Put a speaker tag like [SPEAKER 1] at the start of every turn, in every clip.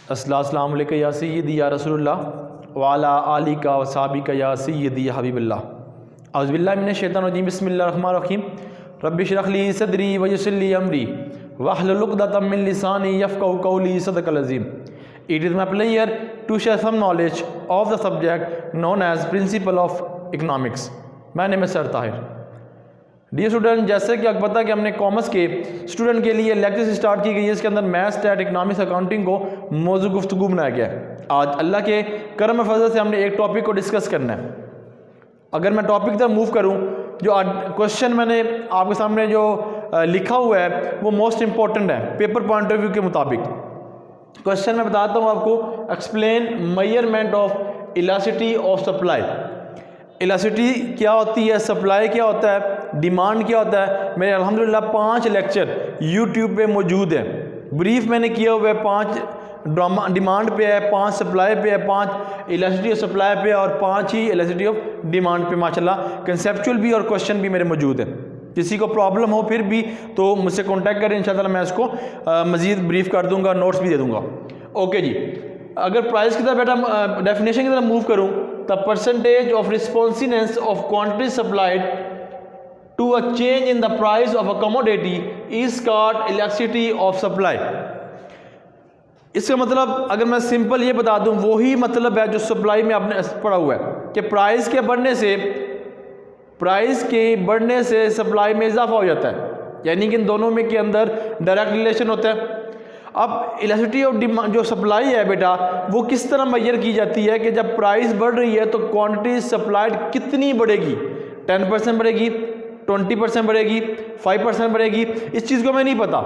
[SPEAKER 1] अस्सलामु अलैकुम या सय्यदी या रसूलुल्लाह वाला आली का वसाबी का या सय्यदी या हबीबुल्लाह। औज़ुबिल्लाहि मिनश शैतानिर रजीम बिस्मिल्लाहिर रहमानिर रहीम। रब्बि इश्रह ली सदरी व यस्सिर ली अमरी वहलुल उक़दतम मिन लिसानी यफ़क़हू क़ौली। सदक़ल अज़ीम। It is my pleasure to share some knowledge of the subject known as Principle of Economics. My name is sir Tahir. Dear student, जैसे कि आपको पता है कि हमने कॉमर्स के स्टूडेंट के लिए लेक्चर स्टार्ट की गई है, इसके अंदर मैथ्स, स्टैट, इकनॉमिक्स, अकाउंटिंग को मौजू गुफ्तगू बनाया गया है। आज अल्लाह के करम फजल से हमने एक टॉपिक को डिस्कस करना है। अगर मैं टॉपिक की तरफ मूव करूं, जो क्वेश्चन मैंने आपके सामने जो लिखा हुआ है वो मोस्ट इंपॉर्टेंट है पेपर पॉइंट ऑफ व्यू के मुताबिक। क्वेश्चन मैं बताता हूँ आपको। Explain measurement of elasticity of supply. Elasticity क्या होती है, सप्लाई क्या होता है, डिमांड क्या होता है। मेरे अल्हम्दुलिल्लाह 5 लेक्चर यूट्यूब पे मौजूद हैं। ब्रीफ मैंने किया हुआ है, 5 डिमांड पे है, 5 सप्लाई पे है, 5 इलास्टिसिटी ऑफ सप्लाई पे और 5 ही इलास्टिसिटी ऑफ डिमांड पे। माशाल्लाह कंसेप्चुअल भी और क्वेश्चन भी मेरे मौजूद है। किसी को प्रॉब्लम हो फिर भी तो मुझसे कॉन्टैक्ट करें, इंशाल्लाह मैं इसको मज़ीद ब्रीफ कर दूंगा, नोट्स भी दे दूंगा। ओके जी, अगर प्राइस की तरफ बेटा डेफिनेशन की तरफ मूव करूं, the percentage of responsiveness of quantity supplied to a change in the price of a commodity is called elasticity of supply. इसका मतलब अगर मैं सिंपल ये बता दूं, वही मतलब है जो सप्लाई में आपने पढ़ा हुआ है कि प्राइस के बढ़ने से सप्लाई में इजाफा हो जाता है, यानी कि इन दोनों में के अंदर डायरेक्ट रिलेशन होता है। अब इलास्टिसिटी ऑफ डिमांड जो सप्लाई है बेटा, वो किस तरह मेजर की जाती है कि जब प्राइस बढ़ रही है तो क्वांटिटी सप्लाइड कितनी बढ़ेगी। 10% बढ़ेगी, 20% बढ़ेगी, 5% बढ़ेगी, इस चीज़ को मैं नहीं पता।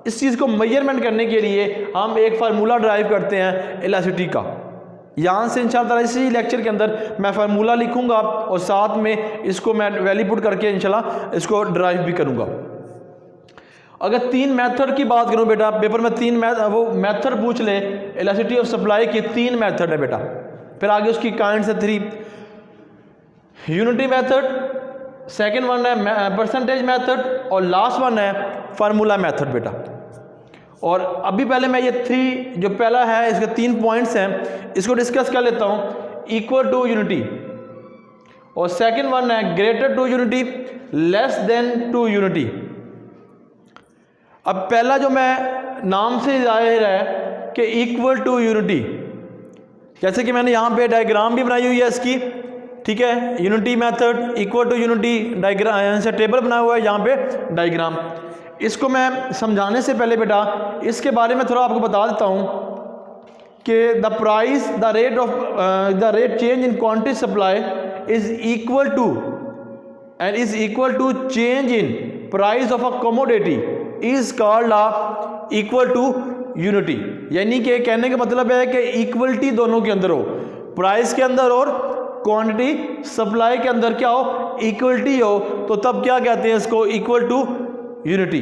[SPEAKER 1] इस चीज़ को मेजरमेंट करने के लिए हम एक फार्मूला ड्राइव करते हैं इलास्टिसिटी का। यहाँ से इंशाल्लाह इसी लेक्चर के अंदर मैं फार्मूला लिखूंगा और साथ में इसको मैं वैल्यू पुट करके इंशाल्लाह इसको ड्राइव भी करूंगा। अगर 3 मेथड की बात करूं बेटा, पेपर में 3 मेथड पूछ ले इलास्टिसिटी ऑफ सप्लाई के। 3 मेथड है बेटा, फिर आगे उसकी काइंड्स है 3। यूनिटी मेथड, सेकेंड वन है परसेंटेज मेथड और लास्ट वन है फार्मूला मेथड बेटा। और अभी पहले मैं ये 3 जो पहला है इसके 3 पॉइंट्स हैं, इसको डिस्कस कर लेता हूँ। इक्वल टू यूनिटी, और सेकंड वन है greater to unity, less than to unity. अब पहला जो मैं नाम से जाहिर है कि इक्वल टू यूनिटी, जैसे कि मैंने यहाँ पे डायग्राम भी बनाई हुई है इसकी, ठीक है। Unity method, equal to unity, diagram से टेबल बना हुआ है यहाँ पे डायग्राम। इसको मैं समझाने से पहले बेटा इसके बारे में थोड़ा आपको बता देता हूँ कि the rate change in quantity supply is equal to change in price of a commodity is called equal to unity. यानी कि कहने का मतलब है कि इक्वलिटी दोनों के अंदर हो, प्राइस के अंदर और क्वांटिटी सप्लाई के अंदर क्या हो, इक्वलिटी हो, तो तब क्या कहते हैं इसको, इक्वल टू यूनिटी।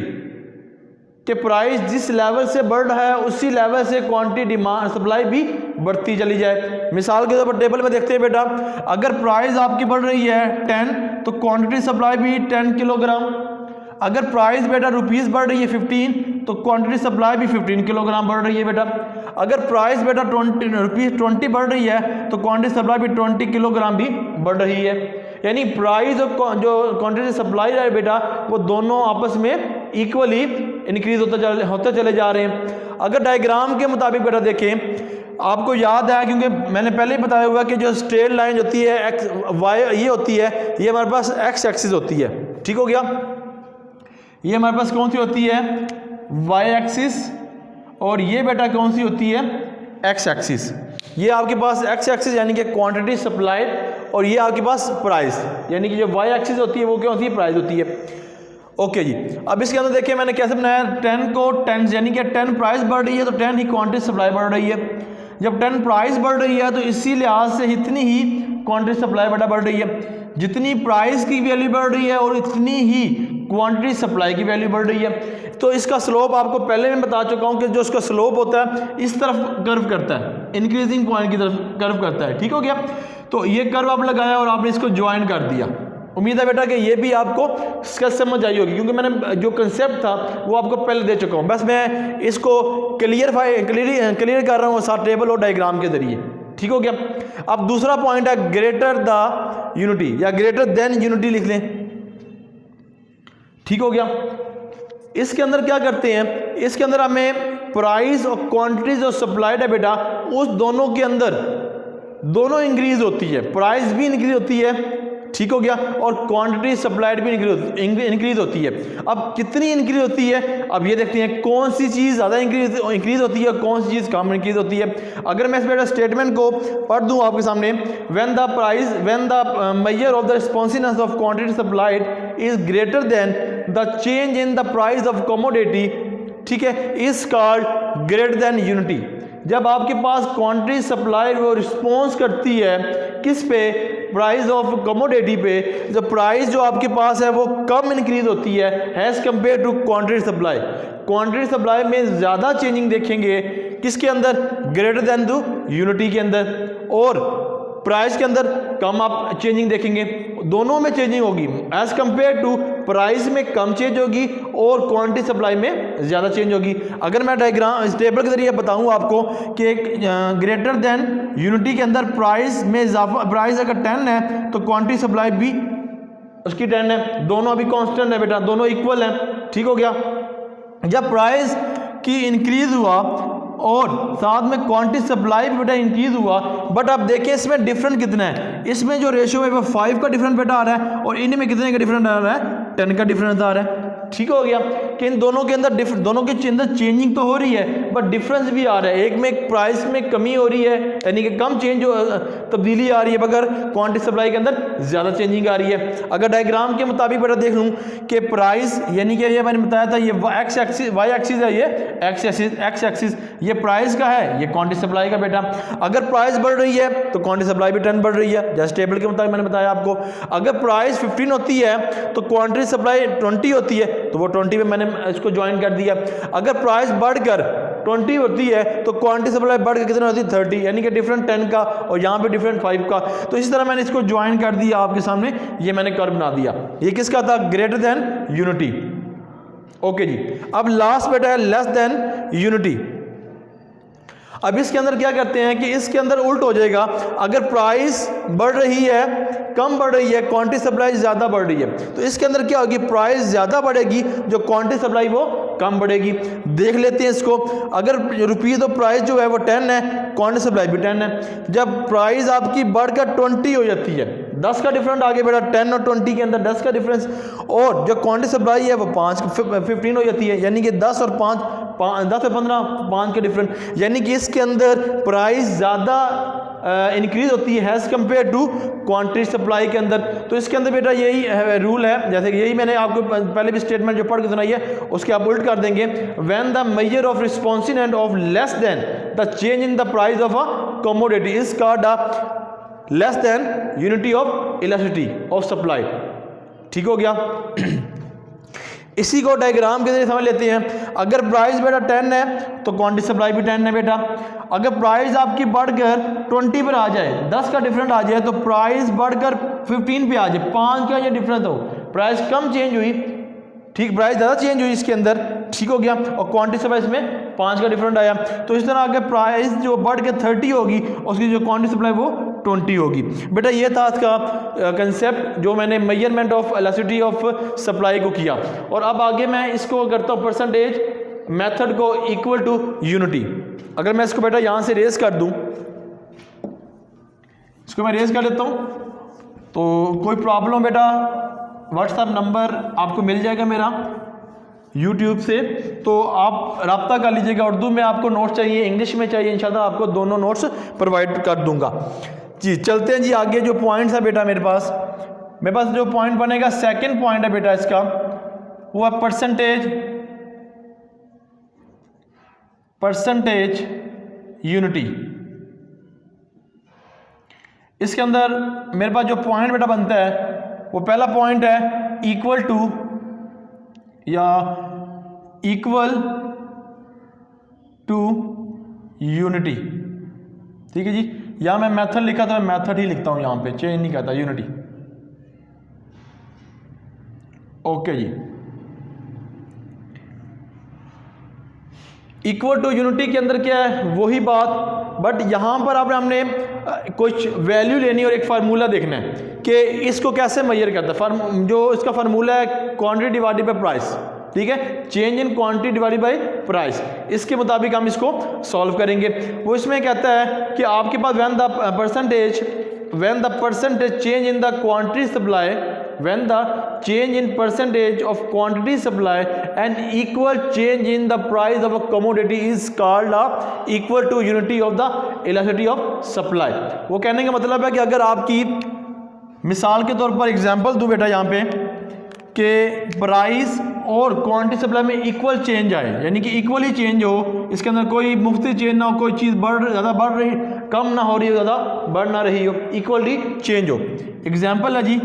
[SPEAKER 1] कि प्राइस जिस लेवल से बढ़ रहा है उसी लेवल से क्वांटिटी डिमांड सप्लाई भी बढ़ती चली जाए। मिसाल के तौर पर टेबल में देखते हैं बेटा, अगर प्राइस आपकी बढ़ रही है 10 तो क्वांटिटी सप्लाई भी 10 किलोग्राम। अगर प्राइस बेटा रुपीस बढ़ रही है 15 तो क्वांटिटी सप्लाई भी 15 किलोग्राम बढ़ रही है बेटा। अगर प्राइस बेटा ₹20 बढ़ रही है तो क्वांटिटी सप्लाई भी 20 किलोग्राम भी बढ़ रही है। यानी प्राइस और जो क्वांटिटी सप्लाई है बेटा वो दोनों आपस में इक्वली इंक्रीज होते चले जा रहे हैं। अगर डायग्राम के मुताबिक बेटा देखें, आपको याद है क्योंकि मैंने पहले ही बताया हुआ कि जो स्ट्रेट लाइन होती है एक्स वाई ये होती है, ये हमारे पास एक्स एक्सिस होती है, ठीक हो गया। ये हमारे पास कौन सी होती है, वाई एक्सिस, और ये बेटा कौन सी होती है, एक्स एक्सिस। ये आपके पास एक्स एक्सिस यानी कि क्वांटिटी सप्लाइड, और ये आपके पास प्राइस यानी कि जो वाई एक्सिस होती है वो क्या होती है, प्राइस होती है। ओके जी, अब इसके अंदर देखिए मैंने कैसे बनाया, 10 को 10 यानी कि 10 प्राइस बढ़ रही है तो 10 ही क्वांटिटी सप्लाई बढ़ रही है। जब 10 प्राइस बढ़ रही है तो इसी लिहाज से इतनी ही क्वांटिटी सप्लाई बेटा बढ़ रही है। जितनी प्राइस की वैल्यू बढ़ रही है और इतनी ही क्वांटिटी सप्लाई की वैल्यू बढ़ रही है। तो इसका स्लोप आपको पहले मैं बता चुका हूं कि जो इसका स्लोप होता है इस तरफ कर्व करता है, इंक्रीजिंग पॉइंट की तरफ कर्व करता है, ठीक हो गया। तो ये कर्व आप लगाया और आपने इसको ज्वाइन कर दिया, उम्मीद है बेटा कि ये भी आपको स्केच समझ आई होगी, क्योंकि मैंने जो कंसेप्ट था वो आपको पहले दे चुका हूँ। बस मैं इसको क्लियर कर रहा हूँ साथ टेबल और डायग्राम के जरिए। ठीक हो गया। अब दूसरा पॉइंट है ग्रेटर द यूनिटी या ग्रेटर देन यूनिटी लिख लें। ठीक हो गया। इसके अंदर क्या करते हैं, इसके अंदर हमें प्राइस और क्वांटिटी जो सप्लाइड है बेटा, उस दोनों के अंदर दोनों इंक्रीज होती है, प्राइस भी इंक्रीज होती है। ठीक हो गया। और क्वांटिटी सप्लाइड भी इंक्रीज होती है। अब कितनी इंक्रीज होती है, अब ये देखते हैं कौन सी चीज़ ज़्यादा इंक्रीज होती है, कौन सी चीज़ कम इंक्रीज होती है। अगर मैं इस बेटा स्टेटमेंट को पढ़ दूं आपके सामने, when the measure of the responsiveness of quantity supplied is greater than the change in the price of commodity, ठीक है, is called greater than unity. जब आपके पास क्वांटिटी सप्लाई वो रिस्पॉन्स करती है किस पे, प्राइस ऑफ कमोडिटी पे, जो प्राइस जो आपके पास है वो कम इंक्रीज होती है as compare to quantity supply. Quantity supply में ज़्यादा चेंजिंग देखेंगे किसके अंदर, ग्रेटर देन टू यूनिटी के अंदर, और प्राइस के अंदर कम आप चेंजिंग देखेंगे। दोनों में चेंजिंग होगी एज कंपेयर टू, प्राइस में कम चेंज होगी और क्वांटिटी सप्लाई में ज़्यादा चेंज होगी। अगर मैं डायग्राम इस टेबल के जरिए बताऊं आपको कि ग्रेटर देन यूनिटी के अंदर प्राइस में इजाफा, प्राइस अगर 10 है तो क्वांटिटी सप्लाई भी उसकी 10 है, दोनों अभी कांस्टेंट है बेटा, दोनों इक्वल हैं। ठीक हो गया। जब प्राइस की इंक्रीज हुआ और साथ में क्वांटिटी सप्लाई भी बेटा इंक्रीज हुआ, बट आप देखिए इसमें डिफरेंट कितना है, इसमें जो रेशियो है वो 5 का डिफरेंट बेटा आ रहा है और इनमें कितने का डिफरेंट आ रहा है, 10 का डिफरेंस आ रहा है। ठीक हो गया कि इन दोनों के अंदर दोनों के अंदर चेंजिंग तो हो रही है बट डिफरेंस भी आ रहा है। एक में प्राइस में कमी हो रही है यानी कि कम चेंज तब्दीली आ रही है, मगर क्वांटिटी सप्लाई के अंदर ज़्यादा चेंजिंग आ रही है। अगर डायग्राम के मुताबिक बेटा देख लूँ कि प्राइस यानी कि ये मैंने बताया था ये एक्स एक्सिस वाई एक्सिस है, ये एक्स एक्सिस ये प्राइस का है, ये क्वांटिटी सप्लाई का बेटा। अगर प्राइस बढ़ रही है तो क्वांटिटी सप्लाई भी 10 बढ़ रही है, जैसे टेबल के मुताबिक मैंने बताया आपको। अगर प्राइस 15 होती है तो क्वांटिटी सप्लाई 20 होती है, तो वो 20 में मैंने इसको ज्वाइन कर दिया। अगर प्राइस बढ़कर 20 होती है तो क्वांटिटी सप्लाई बढ़कर कितना होती है 30, यानी कि डिफरेंट 10 का और यहाँ पे डिफरेंट 5 का। तो इसी तरह मैंने इसको ज्वाइन कर दिया आपके सामने, ये मैंने कर्व बना दिया। ये किसका था, ग्रेटर देन यूनिटी। ओके जी। अब लास्ट बेटा है लेस देन यूनिटी। अब इसके अंदर क्या करते हैं कि इसके अंदर उल्ट हो जाएगा, अगर प्राइस बढ़ रही है कम बढ़ रही है, क्वांटिटी सप्लाई ज़्यादा बढ़ रही है, तो इसके अंदर क्या होगी, प्राइस ज़्यादा बढ़ेगी, जो क्वांटिटी सप्लाई वो कम बढ़ेगी। देख लेते हैं इसको। अगर रुपीज़ तो प्राइस जो है वो 10 है, क्वांटिटी सप्लाई भी 10 है। जब प्राइस आपकी बढ़कर 20 हो जाती है, 10 का डिफरेंट आगे बेटा, 10 और 20 के अंदर 10 का डिफरेंस, और जो क्वांटिटी सप्लाई है वो 15 हो जाती है, यानी कि 10 और 10 और 15 5 के डिफरेंट, यानी कि इसके अंदर प्राइस ज़्यादा इंक्रीज होती है as compare to quantity supply के अंदर। तो इसके अंदर बेटा यही रूल है, जैसे कि यही मैंने आपको पहले भी स्टेटमेंट जो पढ़ के सुनाई है उसके आप उल्ट कर देंगे। When the measure of responsiveness of less than the change in the price of a commodity is called a less than unity of elasticity of supply. ठीक हो गया। इसी को डायग्राम के जरिए समझ लेते हैं। अगर प्राइस बेटा 10 है तो क्वांटिटी सप्लाई भी 10 है बेटा। अगर प्राइस आपकी बढ़कर 20 पर आ जाए, 10 का डिफरेंट आ जाए, तो प्राइस बढ़कर 15 पे आ जाए, 5 का ये डिफरेंस हो, प्राइस कम चेंज हुई, ठीक, प्राइस ज़्यादा चेंज हुई इसके अंदर। ठीक हो गया। और क्वांटिटी सप्लाई इसमें 5 का डिफरेंट आया। तो इस तरह अगर प्राइस जो बढ़ के 30 होगी, उसकी जो क्वांटिटी सप्लाई वो 20 होगी। बेटा ये था इसका कंसेप्ट जो मैंने measurement of elasticity of supply को किया। और अब आगे मैं इसको करता हूँ परसेंटेज मेथड को इक्वल टू यूनिटी। अगर मैं इसको बेटा यहाँ से रेज कर दूँ, इसको मैं रेज कर लेता हूँ, तो कोई प्रॉब्लम बेटा व्हाट्सएप नंबर आपको मिल जाएगा मेरा यूट्यूब से, तो आप रब्ता कर लीजिएगा। उर्दू में आपको नोट्स चाहिए, इंग्लिश में चाहिए, इंशाल्लाह आपको दोनों नोट्स प्रोवाइड कर दूंगा जी। चलते हैं जी आगे। जो पॉइंट्स है बेटा मेरे पास जो पॉइंट बनेगा, सेकंड पॉइंट है बेटा इसका, वो है परसेंटेज यूनिटी। इसके अंदर मेरे पास जो पॉइंट बेटा बनता है वो पहला पॉइंट है इक्वल टू या इक्वल टू यूनिटी। ठीक है जी। यहाँ मैं मेथड लिखा तो मैं मेथड ही लिखता हूँ, यहाँ पे चेंज नहीं करता, यूनिटी। ओके जी, इक्वल टू यूनिटी के अंदर क्या है वही बात, बट यहाँ पर आपने हमने कुछ वैल्यू लेनी और एक फार्मूला देखना है कि इसको कैसे मेजर करता है। जो इसका फार्मूला है क्वांटिटी डिवाइडेड बाय प्राइस, ठीक है, change in quantity divided bye price, इसके मुताबिक हम इसको सॉल्व करेंगे। वो इसमें कहता है कि आपके पास when the percentage change in the quantity supply, when the change in percentage of quantity supply and equal change in the price of a commodity is called equal to unity of the elasticity of supply। वो कहने का मतलब है कि अगर आपकी मिसाल के तौर पर एग्जांपल दूं बेटा यहाँ पे कि प्राइस और क्वांटिटी सप्लाई में इक्वल चेंज आए, यानी कि इक्वली चेंज हो, इसके अंदर कोई मुफ्ती चेंज ना हो, कोई चीज़ ज़्यादा बढ़ रही, कम ना हो रही हो, ज़्यादा बढ़ ना रही हो, इक्वली चेंज हो। एग्जाम्पल है जी,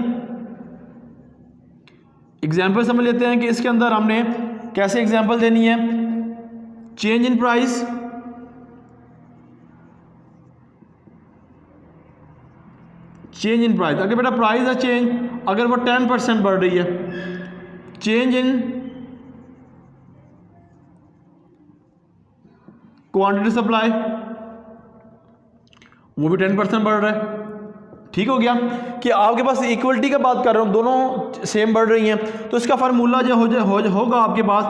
[SPEAKER 1] एग्जाम्पल समझ लेते हैं कि इसके अंदर हमने कैसे एग्जाम्पल देनी है। Change in price, change in price, अगर बेटा प्राइस है चेंज, अगर वो 10% बढ़ रही है, चेंज इन क्वांटिटी सप्लाई वो भी 10% बढ़ रहा है। ठीक हो गया कि आपके पास इक्वलिटी का बात कर रहा हूँ, दोनों सेम बढ़ रही हैं, तो इसका फार्मूला जो होगा आपके पास,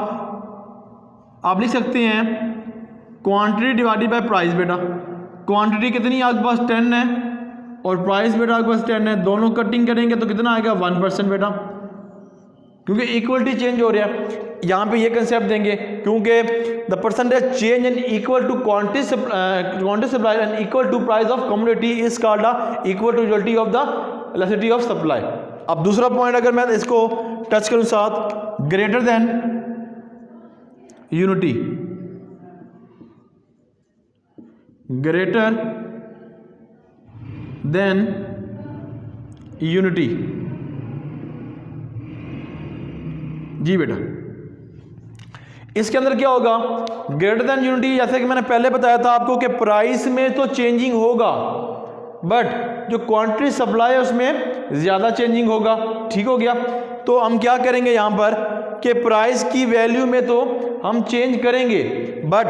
[SPEAKER 1] आप लिख सकते हैं क्वांटिटी डिवाइडेड बाय प्राइस। बेटा क्वांटिटी कितनी आपके पास 10 है और प्राइस बेटा आपके पास 10 है, दोनों कटिंग करेंगे तो कितना आएगा 1% बेटा, क्योंकि इक्वलिटी चेंज हो रहा है। यहाँ पे ये कंसेप्ट देंगे क्योंकि the percentage change in equal to quantity supply and equal to price of commodity is called equal to unity of the elasticity of supply. अब दूसरा पॉइंट अगर मैं इसको टच करूँ साथ, greater than unity, greater than unity जी बेटा, इसके अंदर क्या होगा ग्रेटर देन यूनिटी, जैसे कि मैंने पहले बताया था आपको कि प्राइस में तो चेंजिंग होगा बट जो क्वांटिटी सप्लाई है उसमें ज़्यादा चेंजिंग होगा। ठीक हो गया, तो हम क्या करेंगे यहाँ पर कि प्राइस की वैल्यू में तो हम चेंज करेंगे बट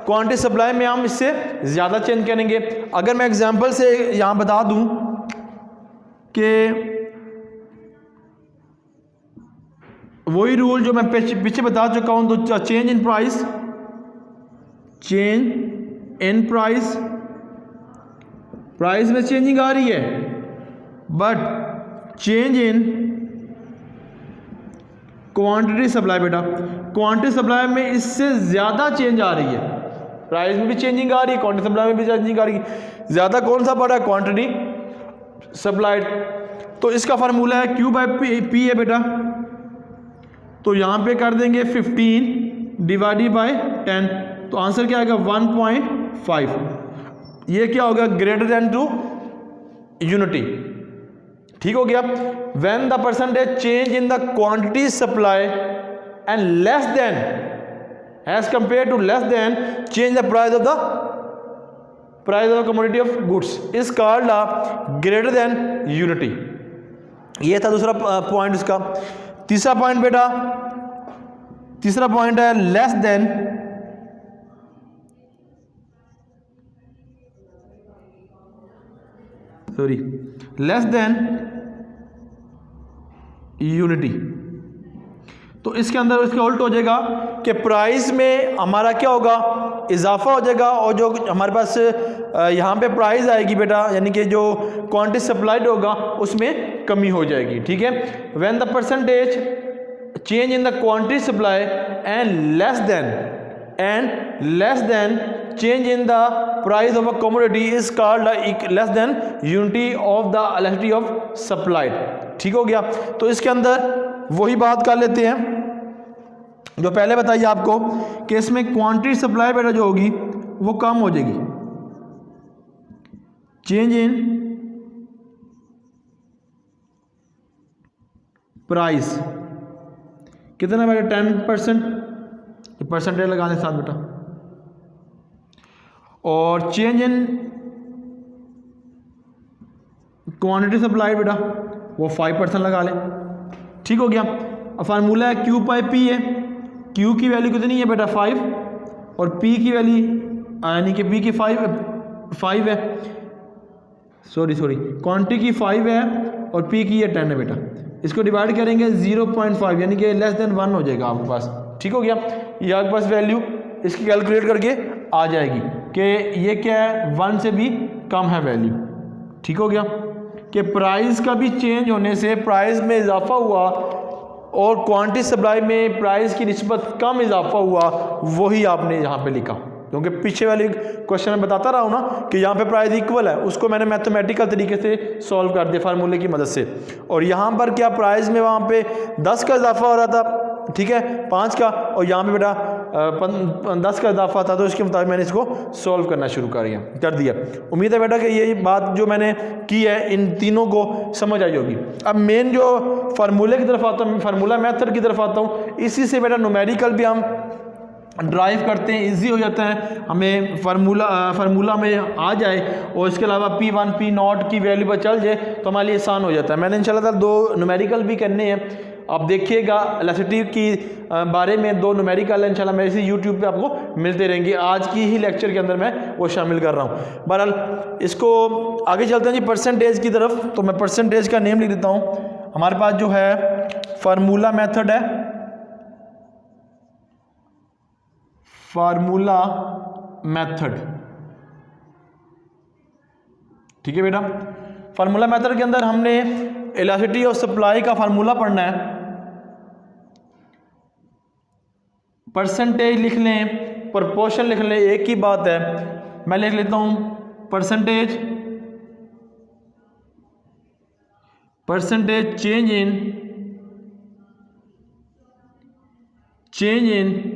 [SPEAKER 1] क्वांटिटी सप्लाई में हम इससे ज़्यादा चेंज करेंगे। अगर मैं एग्जांपल से यहाँ बता दूँ कि वही रूल जो मैं पीछे बता चुका हूँ, तो change in price, change in price, price में चेंजिंग आ रही है but change in quantity supply, बेटा क्वांटिटी सप्लाई में इससे ज़्यादा चेंज आ रही है, प्राइस में भी चेंजिंग आ रही है, क्वांटिटी सप्लाई में भी चेंजिंग आ रही है, ज़्यादा कौन सा बढ़ा है क्वांटिटी सप्लाइड। तो इसका फार्मूला है Q बाय P है बेटा, तो यहाँ पे कर देंगे 15 डिवाइडेड बाय 10, तो आंसर क्या आएगा 1.5। ये क्या होगा ग्रेटर देन टू यूनिटी। ठीक हो गया, when the percentage change in the quantity supply and less than as compare to less than change the price of commodity of goods is called greater than unity. ये था दूसरा point इसका। तीसरा point बेटा, तीसरा पॉइंट है less than unity. तो इसके अंदर इसका उल्ट हो जाएगा कि प्राइस में हमारा क्या होगा इजाफा हो जाएगा और जो हमारे पास यहाँ पे प्राइस आएगी बेटा, यानी कि जो क्वांटिटी सप्लाइड होगा उसमें कमी हो जाएगी। ठीक है, when the percentage change in the quantity supply and less than change in the price of a commodity is called less than unity of the elasticity of supplied. ठीक हो गया, तो इसके अंदर वही बात कर लेते हैं जो पहले बताइए आपको कि इसमें क्वांटिटी सप्लाई बेटा जो होगी वो कम हो जाएगी, चेंज इन प्राइस कितना बेटा 10%, परसेंटेज लगा दें साथ बेटा, और चेंज इन क्वांटिटी सप्लाई बेटा वो 5% लगा लें। ठीक हो गया, फार्मूला है क्यू बाई पी है, क्यू की वैल्यू कितनी है बेटा 5 और पी की वैल्यू यानी कि पी की 5 है, सॉरी क्वांटिटी की 5 है और पी की है 10 है बेटा। इसको डिवाइड करेंगे 0.5 यानी कि लेस देन 1 हो जाएगा आपके पास। ठीक हो गया, ये आपके पास वैल्यू इसकी कैलकुलेट करके आ जाएगी कि ये क्या है 1 से भी कम है वैल्यू। ठीक हो गया कि प्राइस का भी चेंज होने से प्राइस में इजाफा हुआ और क्वांटिटी सप्लाई में प्राइस की निस्बत कम इजाफा हुआ, वही आपने यहाँ पे लिखा। क्योंकि पीछे वाले क्वेश्चन में बताता रहा हूँ ना कि यहाँ पे प्राइस इक्वल है, उसको मैंने मैथमेटिकल तरीके से सॉल्व कर दिया फार्मूले की मदद से। और यहाँ पर क्या प्राइस में वहाँ पे 10 का इजाफा हो रहा था, ठीक है 5 का, और यहाँ पे बेटा 10 का इजाफा था, तो इसके मुताबिक मैंने इसको सॉल्व करना शुरू कर दिया। उम्मीद है बेटा कि ये बात जो मैंने की है इन तीनों को समझ आई होगी। अब मेन जो फार्मूले की तरफ आता हूँ, फार्मूला मेथड की तरफ आता हूँ, इसी से बेटा न्यूमेरिकल भी हम ड्राइव करते हैं, इजी हो जाता है, हमें फार्मूला में आ जाए और इसके अलावा P1 P0 की वैल्यू पर चल जाए तो हमारे लिए आसान हो जाता है। मैंने इंशाल्लाह 2 न्यूमेरिकल भी करने हैं, आप देखिएगा इलास्टिसिटी की बारे में 2 न्यूमेरिकल है इंशाल्लाह मेरे से यूट्यूब पे आपको मिलते रहेंगे। आज की ही लेक्चर के अंदर मैं वो शामिल कर रहा हूँ। बहरहाल इसको आगे चलते हैं जी परसेंटेज की तरफ। तो मैं परसेंटेज का नेम लिख देता हूँ। हमारे पास जो है फार्मूला मेथड है, फार्मूला मेथड, ठीक है बेटा। फार्मूला मेथड के अंदर हमने इलास्टिसिटी ऑफ सप्लाई का फार्मूला पढ़ना है। परसेंटेज लिख लें, प्रोपोर्शन लिख लें, एक ही बात है। मैं लिख लेता हूं percentage change in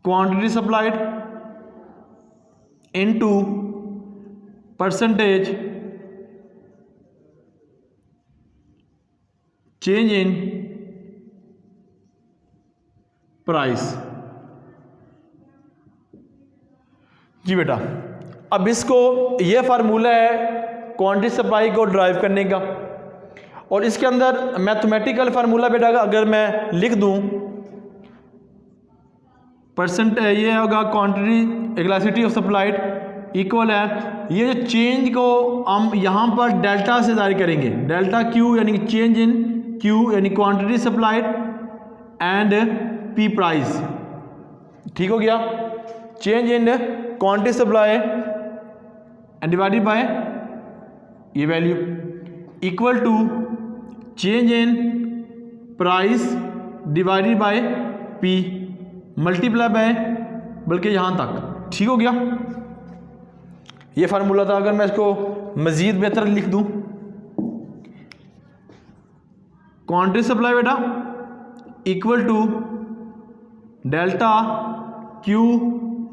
[SPEAKER 1] quantity supplied into percentage change in price. जी बेटा, अब इसको ये फार्मूला है क्वांटिटी सप्लाई को ड्राइव करने का, और इसके अंदर मैथमेटिकल फार्मूला बेटा अगर मैं लिख दूं, परसेंट ये होगा quantity elasticity of supplied equal है, ये जो चेंज को हम यहाँ पर डेल्टा से जारी करेंगे, डेल्टा क्यू यानी कि चेंज इन क्यू यानी quantity supplied and P price. ठीक हो गया, change in quantity supply and divided by ये value equal to change in price divided by P multiply by, बल्कि यहाँ तक। ठीक हो गया, ये फार्मूला था। अगर मैं इसको मज़ीद बेहतर लिख दूं, क्वांटिटी सप्लाई बेटा equal to delta Q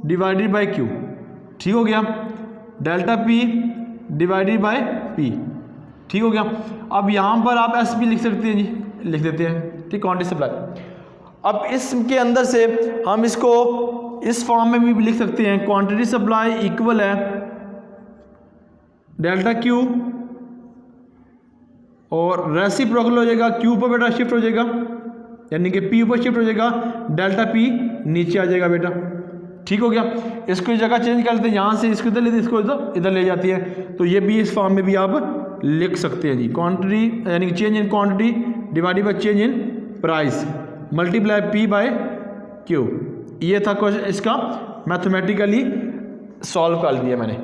[SPEAKER 1] divided by Q. ठीक हो गया, delta P divided by P. ठीक हो गया, अब यहाँ पर आप एस भी लिख सकते हैं जी, लिख देते हैं। ठीक, क्वांटिटी सप्लाई। अब इसके अंदर से हम इसको इस फॉर्म में भी लिख सकते हैं, क्वांटिटी सप्लाई इक्वल है डेल्टा क्यू और रेसिप्रोकल हो जाएगा, क्यू पर बेटा शिफ्ट हो जाएगा यानी कि पी ऊपर शिफ्ट हो जाएगा, डेल्टा पी नीचे आ जाएगा बेटा। ठीक हो गया, इसको जगह चेंज कर लेते हैं, यहाँ से इसको इधर लेते, इसको इधर ले जाती है, तो ये भी इस फॉर्म में भी आप लिख सकते हैं जी। क्वांटिटी यानी कि change in quantity divided by change in price multiply P by Q. ये था क्वेश्चन, इसका मैथमेटिकली सॉल्व कर दिया मैंने।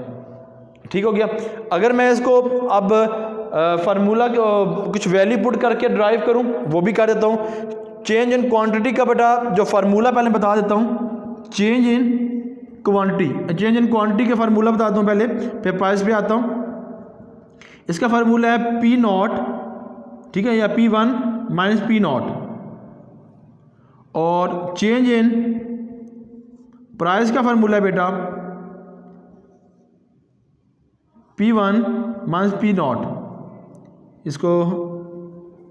[SPEAKER 1] ठीक हो गया, अगर मैं इसको अब फार्मूला कुछ वैल्यू पुट करके ड्राइव करूं वो भी कर देता हूं। चेंज इन क्वांटिटी का बेटा जो फार्मूला पहले बता देता हूं, चेंज इन क्वांटिटी का फार्मूला बताता हूं पहले, फिर प्राइस पे आता हूं। इसका फार्मूला है पी नॉट, ठीक है, या P1 माइनस पी नॉट, और चेंज इन प्राइस का फार्मूला है बेटा P1 माइनस पी नॉट, इसको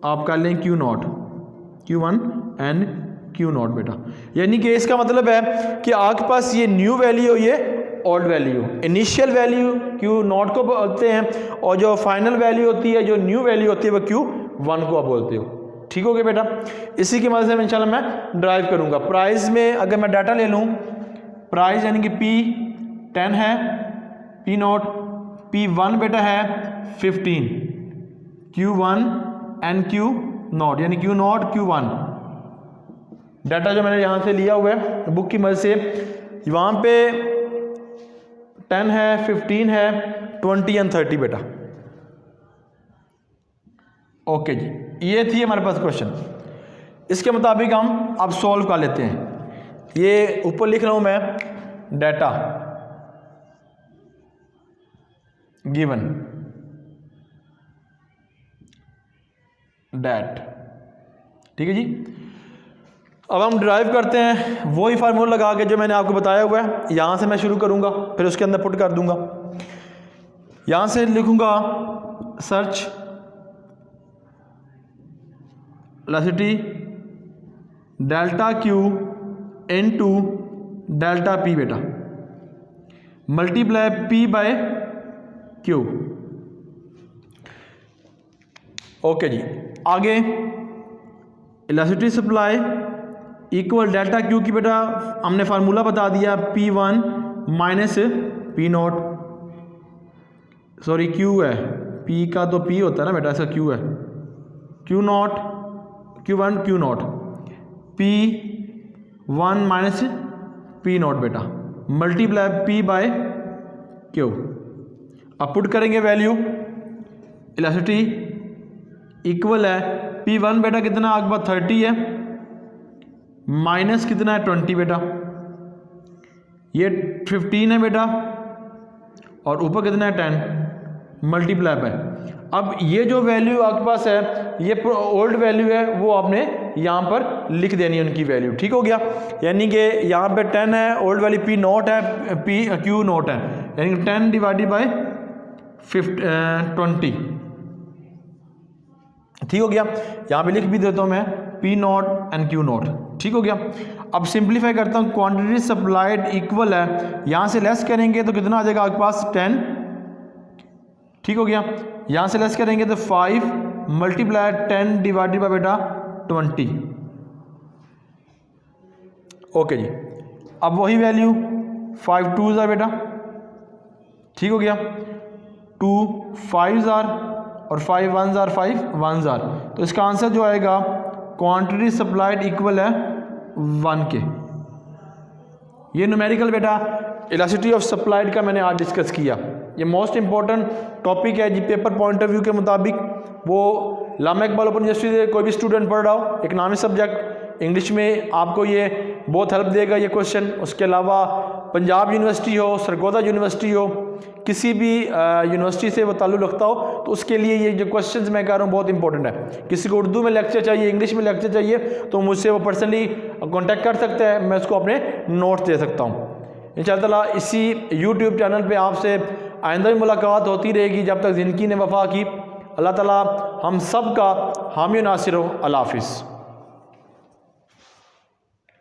[SPEAKER 1] आप कर लें Q1 एंड Q0 बेटा। यानी कि इसका मतलब है कि आपके पास ये न्यू वैल्यू, ये old value, initial value Q0 को बोलते हैं, और जो फाइनल वैल्यू होती है, जो न्यू वैल्यू होती है, वो 1 को आप बोलते हो। ठीक हो गया बेटा। इसी की मदद से इंशाल्लाह मैं ड्राइव करूँगा। प्राइस में अगर मैं डाटा ले लूँ, प्राइस यानी कि P10 है, P0, P1 बेटा है 15, Q1 एंड Q0 यानी Q0 Q1 डाटा जो मैंने यहाँ से लिया हुआ है बुक की मदद से। वहाँ पे 10 है, 15 है, 20 एंड 30 बेटा। ओके जी, ये थी हमारे पास क्वेश्चन। इसके मुताबिक हम अब सॉल्व कर लेते हैं। ये ऊपर लिख रहा हूँ मैं, डाटा गिवन डैट। ठीक है जी। अब हम ड्राइव करते हैं वही फार्मूला लगा के जो मैंने आपको बताया हुआ है। यहाँ से मैं शुरू करूँगा, फिर उसके अंदर पुट कर दूँगा। यहाँ से लिखूँगा search velocity delta Q into delta P बेटा, multiply P by Q। Okay जी। आगे elasticity supply equal delta Q की बेटा हमने फार्मूला बता दिया, P1 minus P0, sorry Q है, P का तो P होता है ना बेटा, ऐसा Q है, Q0 Q1 Q0, P1 minus P0 बेटा, मल्टीप्लाई P बाय Q। अब पुट करेंगे वैल्यू, इलास्टिसिटी इक्वल है P1 बेटा कितना आपके पास 30 है, माइनस कितना है 20 बेटा, ये 15 है बेटा, और ऊपर कितना है 10, मल्टीप्लाई बाय। अब ये जो वैल्यू आपके पास है ये ओल्ड वैल्यू है, वो आपने यहाँ पर लिख देनी है उनकी वैल्यू। ठीक हो गया। यानी कि यहाँ पे 10 है, ओल्ड वैल्यू P0 है, Q0 है, यानी कि 10 डिवाइडेड बाय 20। ठीक हो गया। यहाँ पे लिख भी देता हूँ मैं P0 एंड Q0। ठीक हो गया। अब सिंप्लीफाई करता हूँ, क्वांटिटी सप्लाइड इक्वल है, यहाँ से लेस करेंगे तो कितना आ जाएगा आपके पास 10। ठीक हो गया। यहाँ से लेस करेंगे तो 5 मल्टीप्लाई 10 डिवाइडेड बाय बेटा 20। ओके जी। अब वही वैल्यू 5 2s आर बेटा। ठीक हो गया। 2 5s आर और 5 1s आर, 5 1s आर। तो इसका आंसर जो आएगा क्वांटिटी सप्लाइड इक्वल है 1 के। ये न्यूमेरिकल बेटा इलास्टिसिटी ऑफ सप्लाइड का मैंने आज डिस्कस किया। ये मोस्ट इंपॉर्टेंट टॉपिक है जी पेपर पॉइंट ऑफ व्यू के मुताबिक। वो लामा इकबाल ओपन यूनिवर्सिटी से कोई भी स्टूडेंट पढ़ रहा हो, इकनॉमिक सब्जेक्ट इंग्लिश में, आपको ये बहुत हेल्प देगा ये क्वेश्चन। उसके अलावा पंजाब यूनिवर्सिटी हो, सरगोदा यूनिवर्सिटी हो, किसी भी यूनिवर्सिटी से वो ताल्लुक़ रखता हो, तो उसके लिए ये जो क्वेश्चंस मैं कह रहा हूँ बहुत इंपॉर्टेंट है। किसी को उर्दू में लेक्चर चाहिए, इंग्लिश में लेक्चर चाहिए, तो मुझसे वो पर्सनली कांटेक्ट कर सकते हैं, मैं उसको अपने नोट्स दे सकता हूँ इंशाअल्लाह। इसी यूट्यूब चैनल पे आपसे आइंदा भी मुलाकात होती रहेगी जब तक ज़िंदगी ने वफा की। अल्लाह ताला हम सब का हामी नासिर हो। अल्लाह हाफिज़।